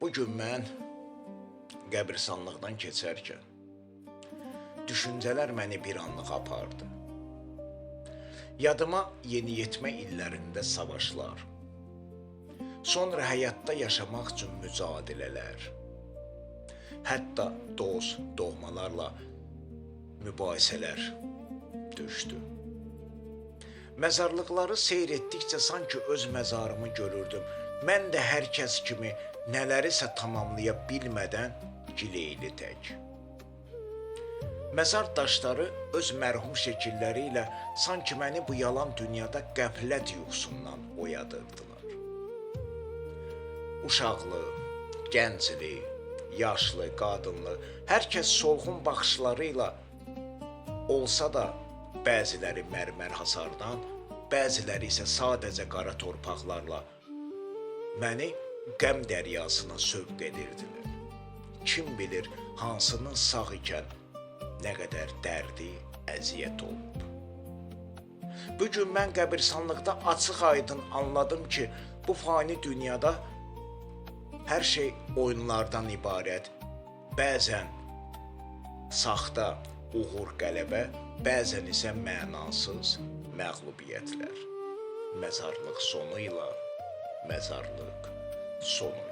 Bugün mən qəbirstanlıqdan keçərkən düşüncələr məni bir anlıq apardı. Yadıma yeniyetmə illərində savaşlar, sonra həyatda yaşamaq üçün mücadilələr, hətta dost, doğmalarla mübahisələr düşdü. Məzarlıqları seyr etdikcə sanki öz məzarımı görürdüm. Mən də hər kəs kimi nələrisə tamamlaya bilmədən gileyli tək. Məzar daşları öz mərhum şəkilləri ilə sanki məni bu yalan dünyada qəflət yuxusundan oyadırdılar. Uşaqlı, gəncli, yaşlı, qadınlı, hər kəs solğun baxışlarıyla olsa da bəziləri mərmər hasardan, bəziləri isə sadəcə qara torpaqlarla məni qəm dəryasına sövq edirdilər. Kim bilir hansının sağ ikən nə qədər dərdi, əziyyət olub. Bugün mən qəbirstanlıqda açıq-aydın anladım ki, bu fani dünyada hər şey oyunlardan ibarət. Bəzən saxta, uğur, qələbə, bəzən isə mənasız məğlubiyyətlər. Məzarlıq sonu ilə məzarlıq sonu.